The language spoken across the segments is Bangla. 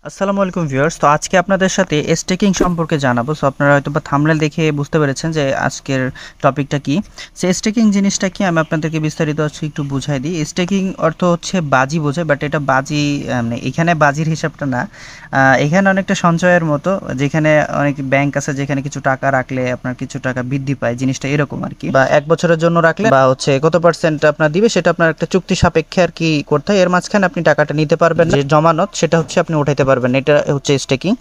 আসসালামু আলাইকুম ভিউয়ার্স। তো আজকে আপনাদের সাথে স্টেকিং সম্পর্কে জানাবো। সো আপনারা হয়তো বা থাম্বনেল দেখে বুঝতে পেরেছেন যে আজকের টপিকটা কি। সো স্টেকিং জিনিসটা কি আমি আপনাদেরকে বিস্তারিত আজকে একটু বুঝাই দিই। স্টেকিং অর্থ হচ্ছে বাজি বোঝায়, বাট এটা বাজি মানে এখানে বাজির হিসাবটা না। এখানে অনেকটা সঞ্চয়ের মতো, যেখানে অনেক ব্যাংক আছে যেখানে কিছু টাকা রাখলে আপনার কিছু টাকা বৃদ্ধি পায়, জিনিসটা এরকম আর কি। বা 1 বছরের জন্য রাখলে বা হচ্ছে কত পার্সেন্ট আপনার দিবে সেটা আপনার একটা চুক্তি সাপেক্ষে আর কি করতে হয়। এর মাঝখানে আপনি টাকাটা নিতে পারবেন না, যে জমানত সেটা হচ্ছে আপনি উঠাইতে পারবেন, এটা হচ্ছে স্টেকিং।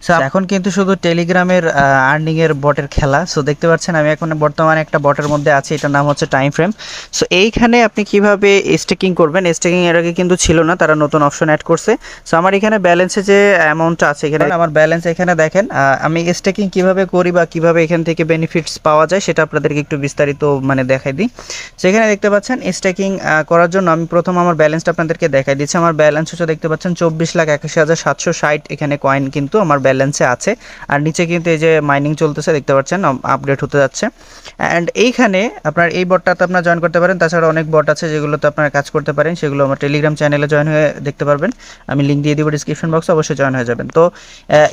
সো এখন কিন্তু শুধু টেলিগ্রামের আর্নিং এর বটের খেলা। সো দেখতে পাচ্ছেন আমি এখন বর্তমানে একটা বটের মধ্যে আছি, এটার নাম হচ্ছে টাইম ফ্রেম। সো এইখানে আপনি কিভাবে স্টেকিং করবেন, স্টেকিং এর আগে কিন্তু ছিল না, তারা নতুন অপশন অ্যাড করছে। সো আমার এখানে ব্যালেন্সে যে অ্যামাউন্টটা আছে, এখানে আমার ব্যালেন্স এখানে দেখেন। আমি স্টেকিং কিভাবে করি বা কিভাবে এখান থেকে বেনিফিটস পাওয়া যায় সেটা আপনাদেরকে একটু বিস্তারিত মানে দেখাই দিই। সেখানে দেখতে পাচ্ছেন স্টেকিং করার জন্য আমি প্রথম আমার ব্যালেন্সটা আপনাদেরকে দেখাই দিচ্ছি। আমার ব্যালেন্স হচ্ছে দেখতে পাচ্ছেন 24,81,760 এখানে কয়েন কিন্তু আমার ব্যালেন্সে আছে। আর নিচে কিন্তু এই যে মাইনিং চলতেছে দেখতে পাচ্ছেন, আপডেট হতে যাচ্ছে। অ্যান্ড এইখানে আপনার এই বটটাতে আপনার জয়েন করতে পারেন। তাছাড়া অনেক বট আছে যেগুলোতে আপনারা কাজ করতে পারেন, সেগুলো আমার টেলিগ্রাম চ্যানেলে জয়েন হয়ে দেখতে পারবেন। আমি লিঙ্ক দিয়ে দিব ডিসক্রিপশন বক্সে, অবশ্যই জয়েন হয়ে যাবেন। তো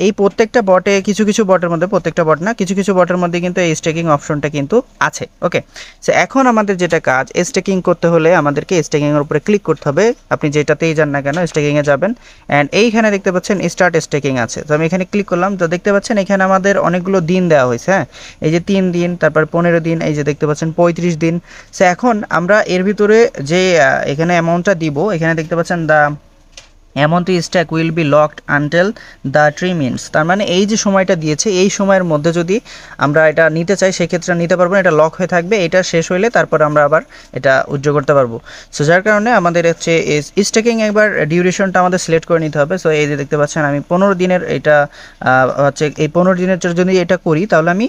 এই প্রত্যেকটা বটে কিছু কিছু বটের মধ্যে, প্রত্যেকটা বট না, কিছু কিছু বটের মধ্যে কিন্তু এই স্টেকিং অপশনটা কিন্তু আছে। ওকে, সো এখন আমাদের যেটা কাজ, স্টেকিং করতে হলে আমাদেরকে স্টেকিং এর উপরে ক্লিক করতে হবে। আপনি যেটাতেই যান না কেন স্টেকিং এ যাবেন। অ্যান্ড এইখানে দেখতে পাচ্ছেন স্টার্ট স্টেকিং আছে। তো আমি এখানে ক্লিক করলাম, তো দেখতে পাচ্ছেন এখানে আমাদের অনেকগুলো দিন দেওয়া হয়েছে। হ্যাঁ, এই যে 3 দিন, তারপর 15 দিন, এই যে দেখতে পাচ্ছেন 35 দিন। সো এখন আমরা এর ভিতরে যে এখানে অ্যামাউন্টটা দিব, এখানে দেখতে পাচ্ছেন the amount stack will be locked until the 3 minutes. তার মানে এই যে সময়টা দিয়েছে, এই সময়ের মধ্যে যদি আমরা এটা নিতে চাই সেক্ষেত্রে নিতে পারবো না, এটা লক হয়ে থাকবে। এটা শেষ হইলে তারপর আমরা আবার এটা উইথড্র করতে পারবো। সো যার কারণে আমাদের হচ্ছে স্টেকিং একবার ডিউরেশনটা আমাদের সিলেক্ট করে নিতে হবে। সো এই যে দেখতে পাচ্ছেন আমি 15 দিনের এটা হচ্ছে, এই 15 দিনের যদি এটা করি তাহলে আমি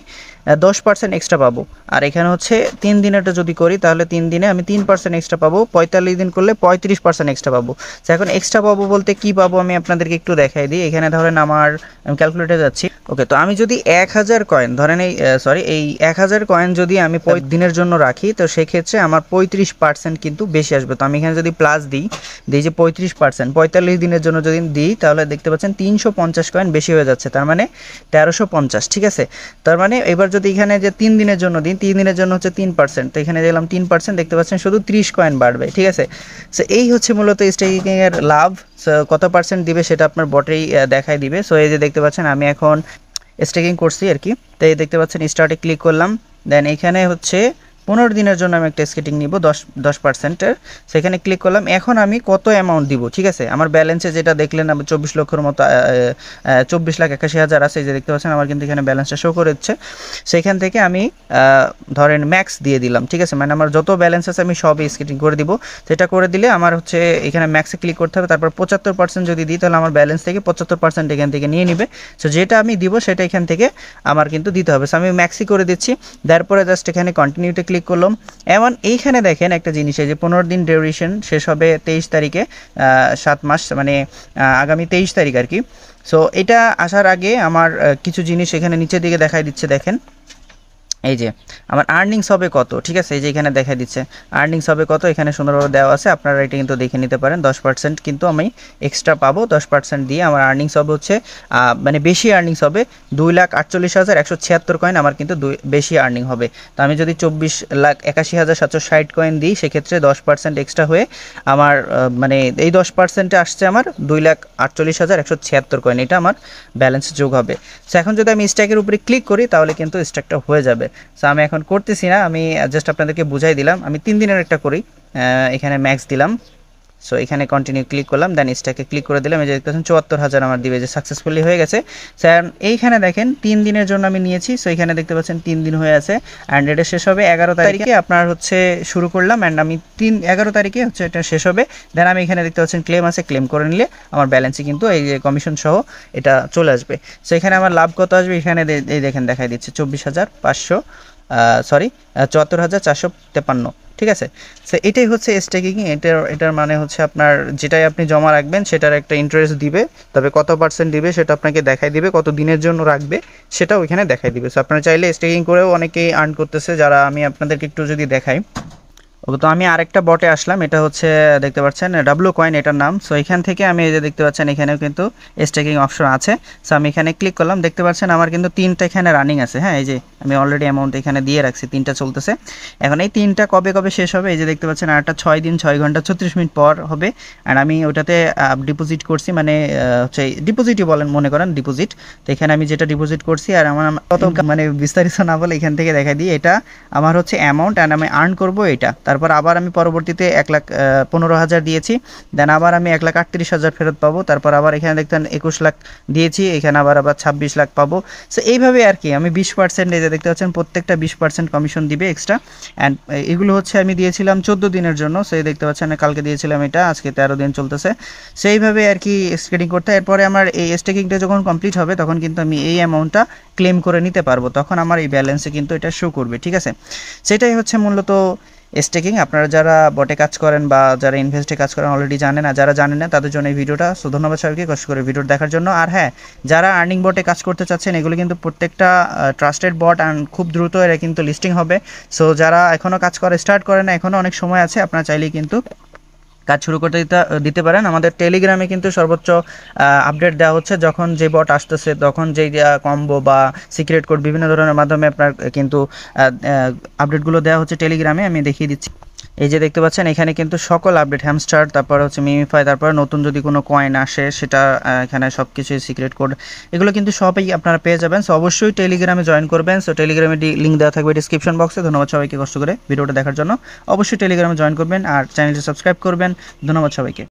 10% এক্সট্রা পাবো। আর এখানে হচ্ছে 3 দিনেরটা যদি করি তাহলে 3 দিনে আমি 3% এক্সট্রা পাবো। 45 দিন করলে 35% এক্সট্রা পাবো। তো এখন এক্সট্রা পাবো বলতে কি পাবো আমি আপনাদেরকে একটু দেখাই দিই। এখানে ধরেন আমার, আমি ক্যালকুলেটরে যাচ্ছি। ওকে, তো আমি যদি 1000 কয়েন ধরেন, এই 1000 কয়েন যদি আমি দিনের জন্য রাখি, তো সেক্ষেত্রে আমার 35% কিন্তু বেশি আসবে। তো আমি এখানে যদি প্লাস দিই যে 35%, 45 দিনের জন্য যদি দিই তাহলে দেখতে পাচ্ছেন 350 কয়েন বেশি হয়ে যাচ্ছে, তার মানে 1350। ঠিক আছে, তার মানে এবার যদি এখানে যে 3 দিনের জন্য দিই, 3 দিনের জন্য হচ্ছে 3%, তো এখানে দিলাম 3%, দেখতে পাচ্ছেন শুধু 30 কয়েন বাড়বে। ঠিক আছে, সো এই হচ্ছে মূলত স্টেকিং এর লাভ। সো কত পার্সেন্ট দিবে সেটা আপনার বটেই দেখাই দিবে। সো এই যে দেখতে পাচ্ছেন আমি এখন স্টেকিং করছি আর কি। তো এই দেখতে পাচ্ছেন স্টার্টে ক্লিক করলাম, দেন এখানে হচ্ছে 15 দিনের জন্য আমি একটা স্কেটিং নিব 10%-এর। সেখানে ক্লিক করলাম। এখন আমি কত অ্যামাউন্ট দিব, ঠিক আছে, আমার ব্যালেন্সে যেটা দেখলেন আমি 24 লক্ষের মতো, 24,81,000 আছে, যে দেখতে পাচ্ছেন আমার কিন্তু এখানে ব্যালেন্সটা শো করেছে। সেখান থেকে আমি ধরেন ম্যাক্স দিয়ে দিলাম। ঠিক আছে, মানে আমার যত ব্যালেন্স আছে আমি সবই স্কেটিং করে দিব। সেটা করে দিলে আমার হচ্ছে এখানে ম্যাক্সে ক্লিক করতে হবে। তারপর 75% যদি দিই তাহলে আমার ব্যালেন্স থেকে 75% এখান থেকে নিয়ে নিবে। সো যেটা আমি দিব সেটা এখান থেকে আমার কিন্তু দিতে হবে। সো আমি ম্যাক্সই করে দিচ্ছি, তারপরে জাস্ট এখানে কন্টিনিউতে ক্লিক করলাম। এমন এইখানে দেখেন একটা জিনিস, এই যে 15 দিন ডিউরেশন শেষ হবে 23 তারিখে, 7 মাস মানে আগামী 23 তারিখ আর কি। সো এটা আসার আগে আমার কিছু জিনিস এখানে নিচের দিকে দেখাই দিচ্ছে, দেখেন এই যে আমার আর্নিংস হবে কত। ঠিক আছে, এই যে এখানে দেখা দিচ্ছে আর্নিংস হবে কত, এখানে সুন্দরভাবে দেওয়া আছে, আপনারা এটা কিন্তু দেখে নিতে পারেন। 10% কিন্তু আমি এক্সট্রা পাবো, 10% দিয়ে আমার আর্নিংস হবে হচ্ছে মানে বেশি আর্নিংস হবে 2,48,176 কয়েন, আমার কিন্তু বেশি আর্নিং হবে। তো আমি যদি 24,81,760 কয়েন দিই সেক্ষেত্রে 10% এক্সট্রা হয়ে আমার মানে এই 10%-এ আসছে আমার 2,48,176 কয়েন, এটা আমার ব্যালেন্সে যোগ হবে। সো এখন যদি আমি স্ট্যাকের উপরে ক্লিক করি তাহলে কিন্তু স্ট্যাকটা হয়ে যাবে। সো আমি এখন করতেছি না, আমি জাস্ট আপনাদেরকে বুঝাই দিলাম। আমি 3 দিনের একটা করি, এখানে ম্যাক্স দিলাম। সো এখানে কন্টিনিউ ক্লিক করলাম, দেন স্ট্যাকে ক্লিক করে দিলাম। এই যে দেখতেছেন 74,000 আমার দিবে, যে সাকসেসফুলি হয়ে গেছে। স্যার এইখানে দেখেন 3 দিনের জন্য আমি নিয়েছি। সো এখানে দেখতে পাচ্ছেন 3 দিন হয়ে আছে, অ্যান্ড এটা শেষ হবে 11 তারিখে আপনার হচ্ছে শুরু করলাম, অ্যান্ড আমি 11 তারিখে হচ্ছে এটা শেষ হবে। দেন আমি এখানে দেখতে পাচ্ছেন ক্লেম আছে, ক্লেম করে নিলে আমার ব্যালেন্সে কিন্তু এই যে কমিশন সহ এটা চলে আসবে। সো এখানে আমার লাভ কত আসবে, এখানে এই দেখেন দেখাই দিচ্ছে 24,500 74,453। ঠিক আছে, সো এটাই হচ্ছে স্টেকিং। এটার মানে হচ্ছে আপনার যেটাই আপনি জমা রাখবেন সেটার একটা ইন্টারেস্ট দিবে, তবে কত পার্সেন্ট দিবে সেটা আপনাকে দেখাই দিবে, কত দিনের জন্য রাখবে সেটাও ওইখানে দেখাই দিবে। সো আপনারা চাইলে স্টেকিং করেও অনেকেই আর্ন করতেছে, যারা আমি আপনাদেরকে একটু যদি দেখাই। তো আমি আরেকটা বটে আসলাম, এটা হচ্ছে দেখতে পাচ্ছেন ডাব্লু কয়েন এটার নাম। সো এখান থেকে আমি এই যে দেখতে পাচ্ছেন এখানেও কিন্তু স্টেকিং অপশন আছে। সো আমি এখানে ক্লিক করলাম, দেখতে পাচ্ছেন আমার কিন্তু 3টা এখানে রানিং আছে। হ্যাঁ, এই যে আমি অলরেডি অ্যামাউন্ট এখানে দিয়ে রাখছি, 3টা চলতেছে। এখন এই 3টা কবে কবে শেষ হবে, এই যে দেখতে পাচ্ছেন আরেকটা 6 দিন 6 ঘন্টা 36 মিনিট পর হবে। অ্যান্ড আমি ওটাতে ডিপোজিট করছি, মানে হচ্ছে ডিপোজিটই বলেন, মনে করেন ডিপোজিট। তো এখানে আমি যেটা ডিপোজিট করছি, আর আমার কত মানে বিস্তারিত না বলে এখান থেকে দেখা দিই, এটা আমার হচ্ছে অ্যামাউন্ট অ্যান্ড আমি আর্ন করবো এটা। তারপর আবার আমি পরবর্তীতে 1,15,000 দিয়েছি, দেন আবার আমি 1,38,000 ফেরত পাবো। তারপর আবার এখানে দেখতেন 21 লাখ দিয়েছি, এখানে আবার 26 লাখ পাবো। সো এইভাবে আর কি আমি 20%, এই যে দেখতে পাচ্ছেন প্রত্যেকটা 20% কমিশন দিবে এক্সট্রা। অ্যান্ড এগুলো হচ্ছে আমি দিয়েছিলাম 14 দিনের জন্য। সো এই দেখতে পাচ্ছেন কালকে দিয়েছিলাম এটা, আজকে 13 দিন চলতেছে। সেইভাবে আর কি স্টেকিং করতে হয়। এরপরে আমার এই স্টেকিংটা যখন কমপ্লিট হবে তখন কিন্তু আমি এই অ্যামাউন্টটা ক্লেম করে নিতে পারবো, তখন আমার এই ব্যালেন্সে কিন্তু এটা শো করবে। ঠিক আছে, সেটাই হচ্ছে মূলত স্টেকিং। আপনারা যারা বটে কাজ করেন বা যারা ইনভেস্টে কাজ করেন অলরেডি জানেন, আর যারা জানেন না তাদের জন্য এই ভিডিওটা। সো ধন্যবাদ সবাইকে কষ্ট করে ভিডিওটা দেখার জন্য। আর হ্যাঁ, যারা আর্নিং বটে কাজ করতে চাচ্ছেন, এগুলো কিন্তু প্রত্যেকটা ট্রাস্টেড বট অ্যান্ড খুব দ্রুত এরা কিন্তু লিস্টিং হবে। সো যারা এখনও কাজ করে স্টার্ট করে না, এখনও অনেক সময় আছে, আপনারা চাইলেই কিন্তু কাজ শুরু করতে দিতে পারেন। আমাদের টেলিগ্রামে কিন্তু সর্বোচ্চ আপডেট দেওয়া হচ্ছে, যখন যে বট আসতেছে, তখন যেই কম্বো বা সিক্রেট কোড বিভিন্ন ধরনের মাধ্যমে আপনার কিন্তু আপডেটগুলো দেওয়া হচ্ছে টেলিগ্রামে। আমি দেখিয়ে দিচ্ছি, এই যে দেখতে পাচ্ছেন এখানে কিন্তু সকল আপডেট, হ্যামস্টার, তারপর হচ্ছে মিমিফাই, তারপর নতুন যদি কোনো কয়েন আসে সেটা, এখানে সব কিছু সিক্রেট কোড, এগুলো কিন্তু সবই আপনারা পেয়ে যাবেন। সো অবশ্যই টেলিগ্রামে জয়েন করবেন। সো টেলিগ্রামে লিঙ্ক দেওয়া থাকবে ডিসক্রিপশন বক্সে। ধন্যবাদ সবাইকে কষ্ট করে ভিডিওটা দেখার জন্য। অবশ্যই টেলিগ্রামে জয়েন করবেন আর চ্যানেলটি সাবস্ক্রাইব করবেন। ধন্যবাদ সবাইকে।